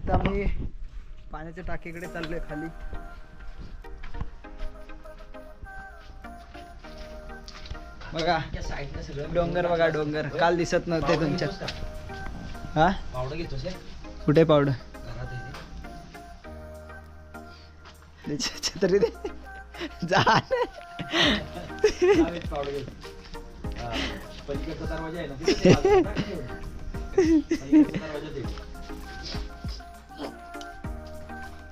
आता आम्ही पाण्याच्या टाकीकडे चाललोय खाली. बघा डोंगर, बघा डोंगर. काल दिसत नव्हते तुमच्या. हा पावडं घेतोस कुठे पावडं? छत्री दे जा. पलीकडचा दरवाजा आहे ना,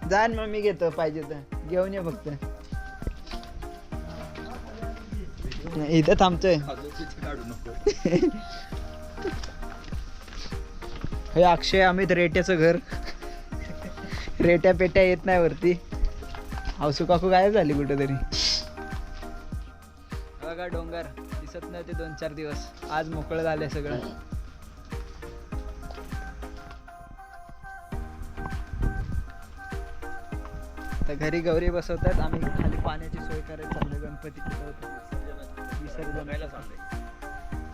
जा मग मी घेतो, पाहिजे तर घेऊन ये फक्त. इथं थांबतोय. हे अक्षय अमित रेट्याचं घर. रेट्या पेट्या येत नाही वरती. हौसू काकू गायब झाली कुठेतरी. बघा डोंगर दिसत नव्हते 2-4 दिवस. आज मोकळं झालंय सगळं. तर घरी गौरी बसवतात, आम्ही खाली पाण्याची सोय करायला चाललोय. गणपती विसर्जनाला चाललोय.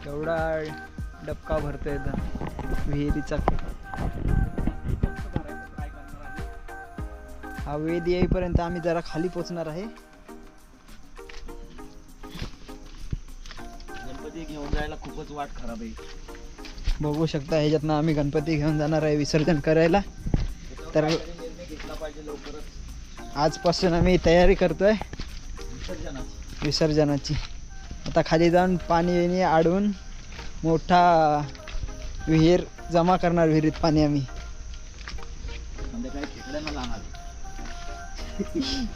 एवढा डबका भरतोय विहिरीचा. हा वेद येईपर्यंत आम्ही जरा खाली पोचणार आहे. गणपती घेऊन जायला खूपच वाट खराब आहे. बघू शकता ह्याच्यातनं आम्ही गणपती घेऊन जाणार आहे विसर्जन करायला. तर घेतला पाहिजे लवकरच. आजपासून आम्ही तयारी करतोय विसर्जनाची. आता खाली जाऊन पाणी अडवून मोठा विहीर जमा करणार. विहिरीत पाणी आम्ही संध्याकाळी खेकड्यांना लावणार.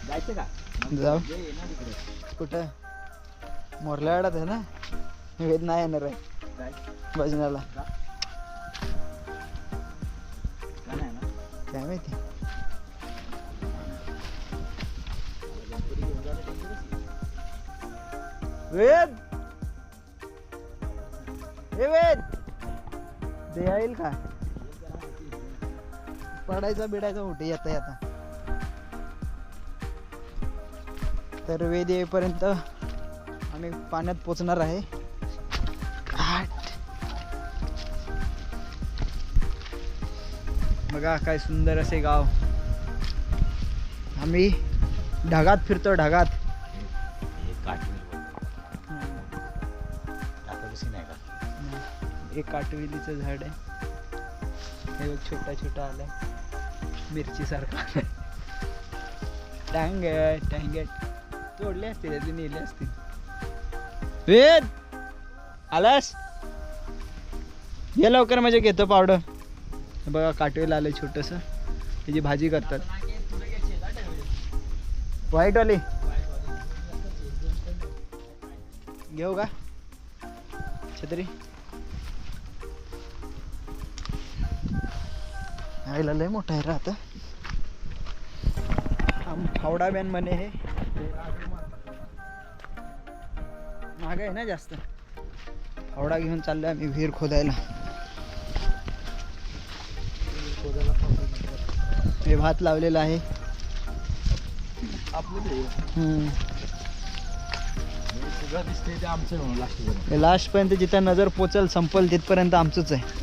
जायचं का? जाऊ. ये ना तिकडे. कुठं? मोरल्यावाड्यात आहे ना. वेद नाही येणार आहे काय? भजनाला. का नाही ना? काय माहिती. गणपती घेऊन जायला dangerous आहे. वेद, हे वेद दे येईल का? पडायचा बिडायचा होते येता येता. तर वेद येईपर्यंत आम्ही पाण्यात पोचणार आहे. बघा काय सुंदर असे गाव. आम्ही ढगात फिरतो, ढगात. एक काटविलीचं झाड आहे. हे बघ छोटा छोटा आलाय मिरची सारखा. टांगट टांगट तोडले असतील, अजून नेले असतील. वेद आलास? ये लवकर म्हणजे घेतो पावडं. बघा काटवेल आलंय छोटस. त्याची भाजी करतात. व्हाईट वाली घेऊ का छत्री? आईला लय मोठा आहे रा. आता फावडा बॅन म्हणे हे महाग आहे ना जास्त. फावडा घेऊन चाललोय आम्ही विहीर खोदायला. हे भात लावलेला आहे. सगळं दिसतंय ते आमचं लास्ट. लास्ट पर्यंत जिथं नजर पोचल संपल तिथपर्यंत आमचंच आहे.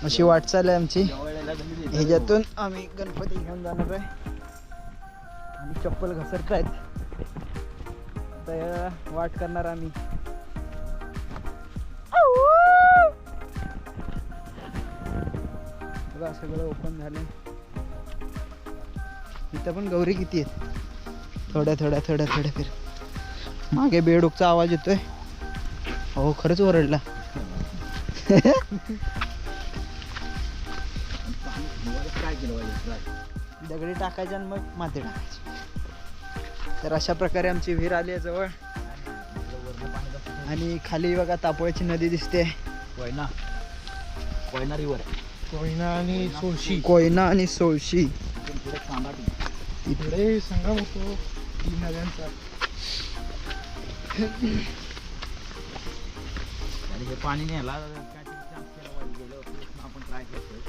अशी वाटचाल आहे आमची. ह्याच्यातून आम्ही गणपती घेऊन जाणार आहे. आणि चप्पल घसरत आहेत. आता वाट करणार आम्ही. बघा सगळं ओपन झालंय. इथं पण गौरी किती आहेत. थोड्या थोड्या थोड्या थोड्या फिर. मागे बेडूकचा आवाज येतोय. हो खरंच ओरडला. दगडी टाकायचे आणि मग माती टाकायची. तर अशा प्रकारे आमची विहीर आली आहे जवळ. आणि खाली बघा तापोळ्याची नदी दिसते. कोयना रिव्हर. कोयना आणि सोळशी. कोयना आणि सोळशी. इकडे संगम होतो 3 नद्यांचा. हे पाणी न्यायला आपण ट्राय करतोय.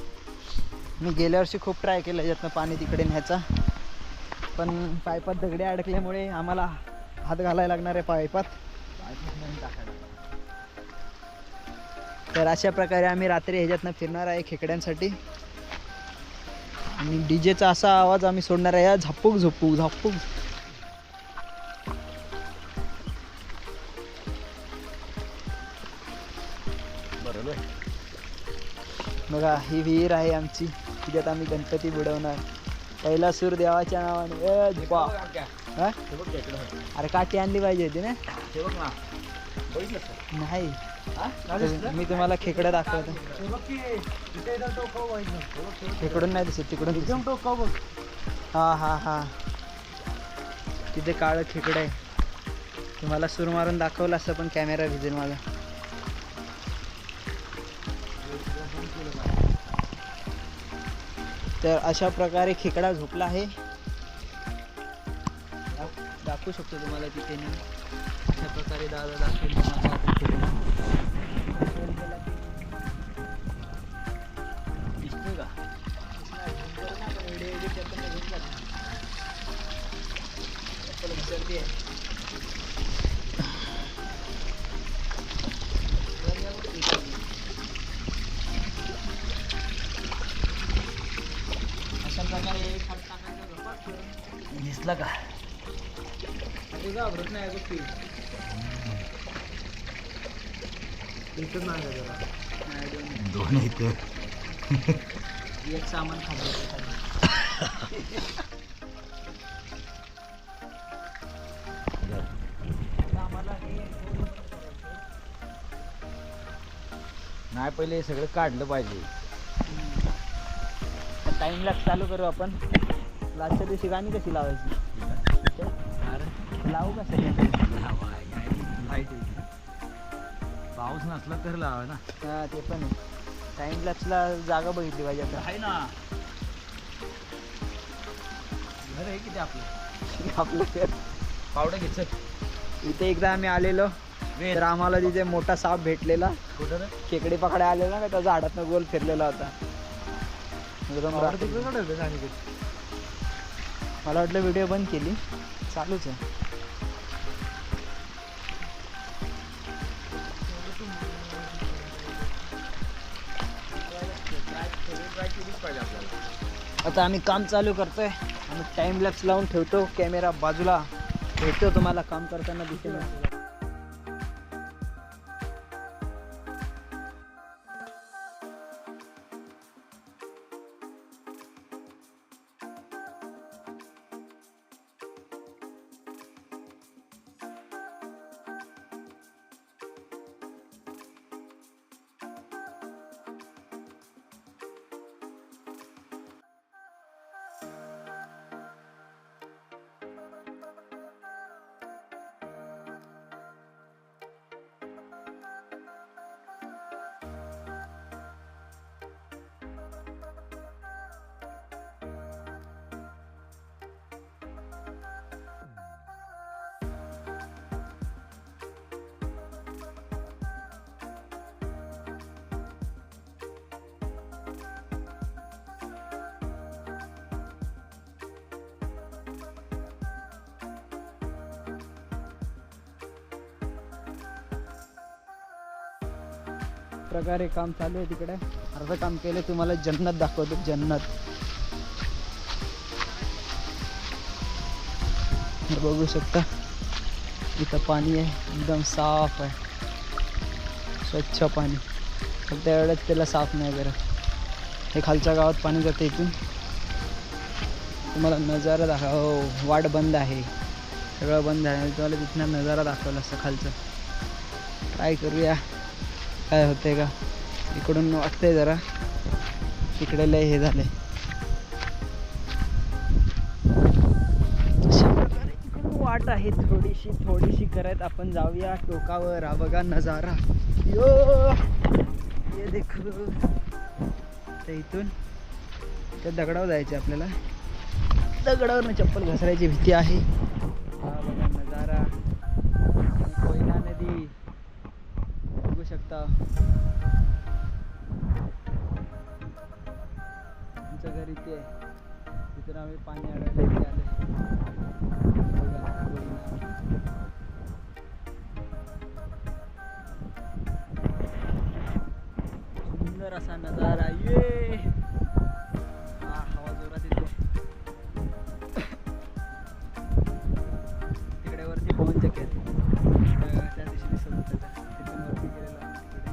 मी गेल्या वर्षी खूप ट्राय केलं याच्यातनं पाणी तिकडे न्यायचा. पण पाईपात दगडे अडकल्यामुळे आम्हाला हात घालायला लागणार आहे पाईपात. तर अशा प्रकारे आम्ही रात्री ह्याच्यातनं फिरणार आहे खेकड्यांसाठी. आणि डीजेचा असा आवाज आम्ही सोडणार आहे, झापूक झोपूक झापूक. बरोबर. बघा ही विहीर आहे आमची, तिच्यात आम्ही गणपती बुडवणार. पहिला सूर देवाच्या नावाने. बा हा? अरे काठी आणली पाहिजे होती ना. नाही तर मी तुम्हाला खेकडं दाखवतो. खेकडून नाही दिसत, तिकडून दिसत. हा हा हा तिथे काळं खेकडं आहे. तुम्हाला सूर मारून दाखवलं असतं पण कॅमेरा भिजेल माझा. तर अशा प्रकारे खेकडा झोपला आहे. दाखवू शकतो तुम्हाला तिथे मी. अशा प्रकारे दादा दाखवेल तुम्हाला खेकडा. दिसतोय का? अशा प्रकारे दिसला का? घाबरत नाही गोष्टी. दोन इथं एक सामान खाल्लं. नाही, पहिले हे सगळं काढलं पाहिजे. टाइम लॅप्स चालू करू आपण. लास्टच्या दिवशी गाणी कशी लावायची लावू का सगळ्यांना? पाऊस नसला तर लावा ना. हा ते पण आहे. टाइम लॅप्सला जागा बघितली पाहिजे आता. आहे ना, घर आहे किती आपलं. आपलं पावडं घ्यायचं. इथे एकदा आम्ही आलेलो तर आम्हाला तिथे मोठा साप भेटलेला. कुठं रे? खेकडे पकडे आलेला ना, त्या झाडातनं गोल फिरलेला होता. एकदम मला वाटलं व्हिडिओ बंद केली, चालूच आहे. आता आम्ही काम चालू करतोय. आम्ही टाइम लॅप्स लावून ठेवतो, कॅमेरा बाजूला भेटतो तुम्हाला काम करताना दिसेल. प्रकारे काम चालू आहे तिकडे. अर्ध काम केलं, तुम्हाला जन्नत दाखवतो. जन्नत बघू शकता. इथं पाणी आहे, एकदम साफ आहे, स्वच्छ पाणी. फक्त एवढंच त्याला साफ नाही करत. हे खालच्या गावात पाणी जातं. इथून तुम्हाला नजारा दाखव. हो, वाट बंद आहे, सगळं बंद आहे. तुम्हाला तिथनं नजारा दाखवला असं खालचं. ट्राय करूया काय होतंय का. इकडून वाटतंय जरा, तिकडे लय हे झालंय. अशा प्रकारे इकडून वाट आहे थोडीशी करत आपण जाऊया टोकावर. हा बघा नजारा, यो ये देखो. तर इथून त्या दगडावर जायचं आपल्याला. दगडावरनं चप्पल घसरायची भीती आहे. हा बघा नजारा, कोयना नदी बघू शकता. आमचं घर इथे आहे, तिथून आम्ही पाणी अडवलं इथे आले. बघा कोयना. सुंदर असा नजारा ये. हवा जोरात येते. तिकडे वरती पवन चक्की आहे. त्या दिवशी दिसत होतं तिथून वरती गेलेलो तिकडे.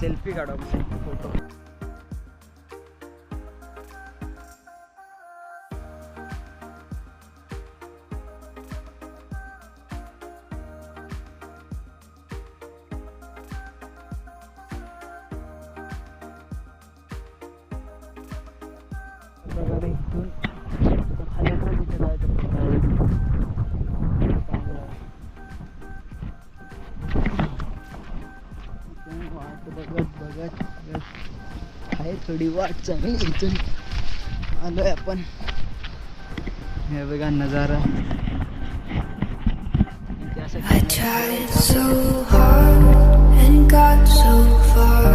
सेल्फी काढा सेल्फी फोटो. प्रकारे इथून खाली उतरून तिथे जायचं. वाट बघत आहे थोडी वाट चांगली. इथून आलोय आपण. हे बघा नजारा. इथे असं I tried so hard and got so far,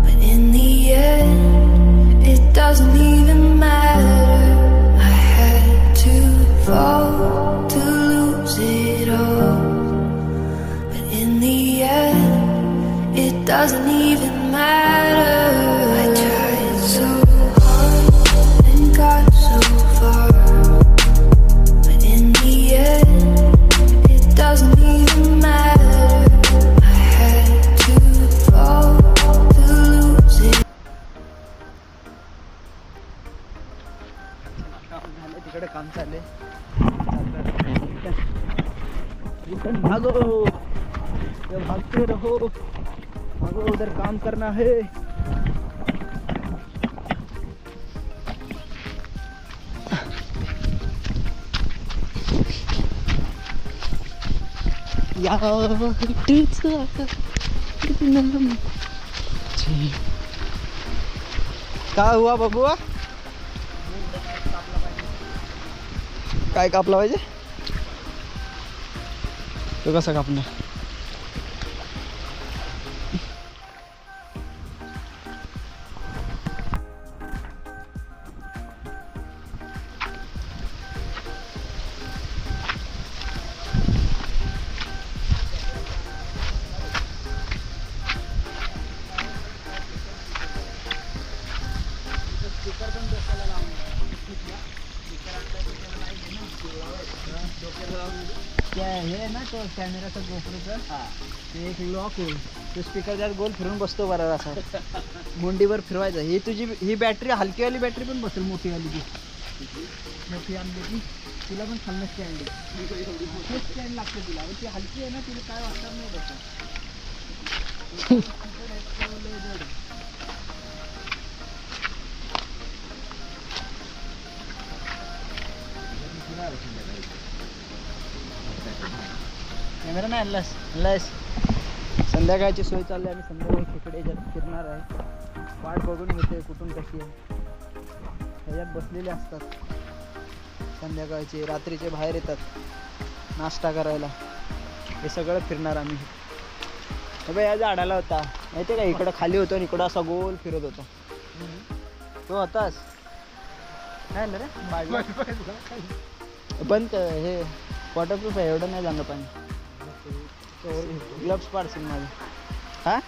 but in the end, it doesn't even matter. I had to fall to lose it all, but in the end, it doesn't even matter. I tried so hard and got so far, but in the end, it doesn't even matter. I had to fall to lose it. तिकडे काम चालले. भागो भागते रहो. भागो उधर काम करना है. काय हुआ बबुआ? काय कापला पाहिजे? तो कसा कापणार? क्या हे ना तो कॅमेराचा गोप्रोचा ते एक लॉक होईल. तो स्पीकर त्यात गोल फिरून बसतो बरोबर असा. मुंडीवर फिरवायचा. ही तुझी ही बॅटरी हलकीवाली बॅटरी पण बसेल. मोठीवाली ती मोठी आणली की तिला पण खालनं स्टँड आहे. स्टँड लागते तिला. ती हलकी आहे ना तिला काय वाटणार नाही बसत. कॅमेरा नाही आणलास. संध्याकाळची सोय चालली. आम्ही संध्याकाळी खेकडे याच्यात फिरणार आहे. वाट बघून होते कुठून कशी आहे. ह्याच्यात बसलेले असतात संध्याकाळचे. रात्रीचे बाहेर येतात नाश्ता करायला. हे सगळं फिरणार आम्ही. बाबा या झाडाला होता माहिती का? इकडं खाली होतो आणि इकडं असा गोल फिरत होता. तो होतास काय ना रे? बंद कर. हे वॉटरप्रूफ आहे. एवढं नाही जाणं पाणी. ग्लव्स पाडशील माझे. हा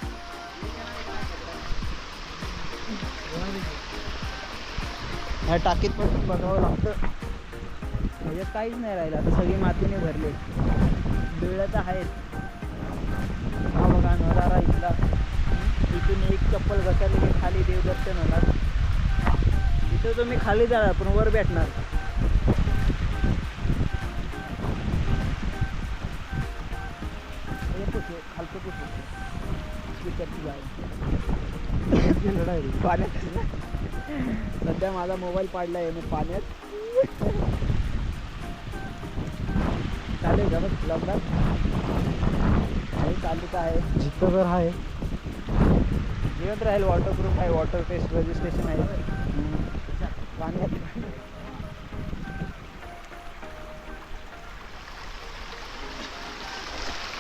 ह्या टाकीत पण बघावं लागतं. म्हणजे काहीच नाही राहिलं आता. सगळी मातीने भरले. बिळं तर आहेत. हा बघा नजारा इथला. इथून एक चप्पल घसरली की खाली देवदर्शन होणार. इथं तुम्ही खाली जाणार पण वर भेटणार. खालचं पाण्यात. सध्या माझा मोबाईल पाडला आहे मी पाण्यात. चालेल का बघ लग्नात चालू तर आहे. जिथं तर आहे जिवंत राहील. वॉटरप्रूफ आहे. वॉटर टेस्ट रजिस्ट्रेशन आहे. पाण्यात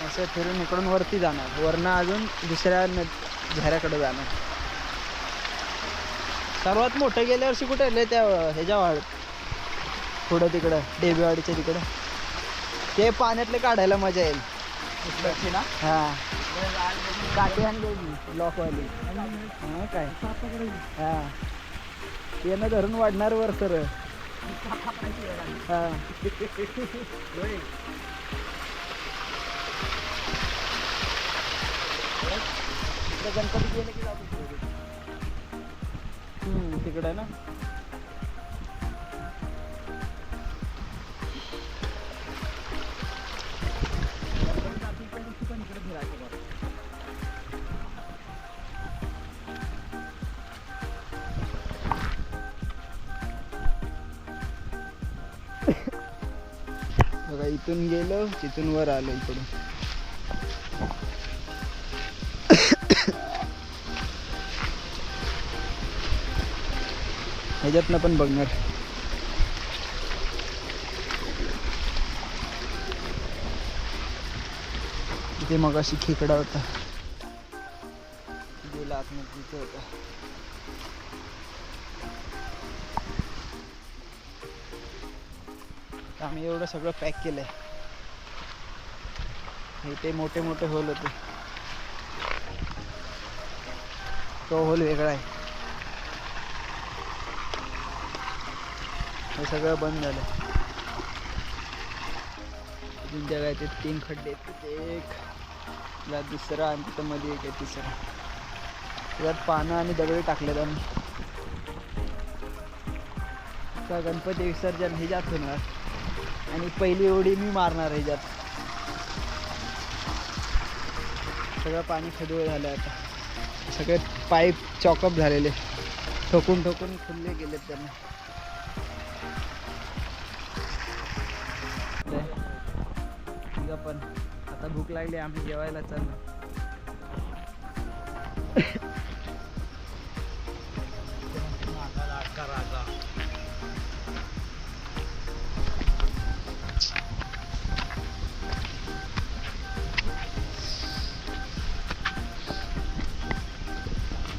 असं फिरून इकडून वरती जाणार. वरनं अजून दुसऱ्या झऱ्याकडे जाणार. सर्वात मोठं गेल्या वर्षी कुठे आले? त्या ह्याच्या वाड पुढं तिकडं डेबेवाडीच्या तिकडं. ते पाण्यातले काढायला मजा येईल. ना हां काठी आणली लॉकवाली हा काय हा येणं धरून वाढणार वर सर हा गणपती गेले की जातो तिकडे ना बघा इथून गेलो तिथून वर आलो इकडून ह्याच्यातनं पण बघणार इथे मग अशी खेकडा होता गेला आतमध्ये तिथे होता आम्ही एवढं सगळं पॅक केलंय इथे मोठे मोठे होल होते तो होल वेगळा आहे हे सगळं बंद झालं तीन जगा आहेत 3 खड्डे आहेत तिथे एक त्याला दुसरा आणि तिथं मध्ये एक आहे तिसरा त्यात पानं आणि दगडी टाकलेत आम्ही का गणपती विसर्जन ह्याच्यात होणार आणि पहिली उडी मी मारणार ह्याच्यात सगळं पाणी खदूळ झालं आता सगळे पाईप चॉकअप झालेले ठोकून ठोकून खुलले गेलेत त्यांना पण आता भूक लागली आम्ही जेवायला चाललो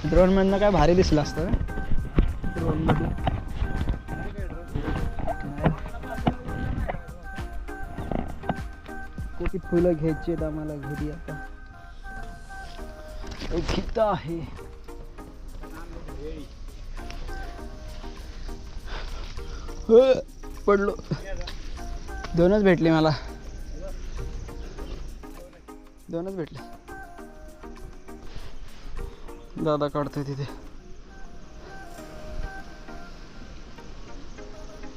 ड्रोन मधनं काय भारी दिसलं असतं ड्रोन मध्ये किती फुलं घ्यायची आहेत आम्हाला घरी आता घेत आहे पडलो 2च भेटले मला 2च भेटले दादा काढतोय तिथे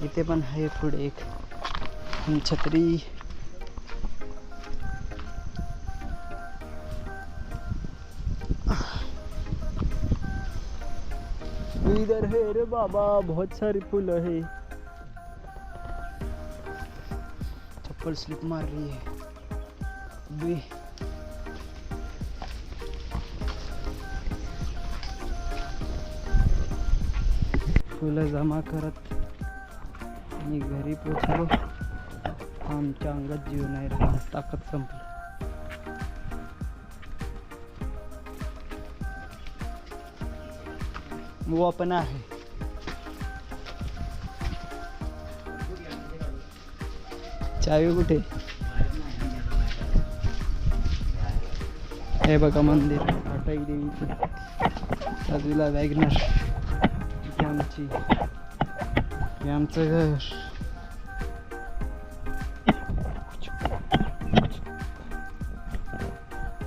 इथे पण आहे पुढे एक छत्री इधर है रे बाबा बहुत सारी फूल है चप्पल स्लिप मार रही है भी फुलं जमा करत आणि घरी पोचलो आमच्या अंगात जीव नाही राहिला ताकद संपली वो पण आहे चावी कुठे हे बघा मंदिर आटाई देवीचं बाजूला वॅगनर इथे आमची हे आमचं घर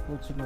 पोचलो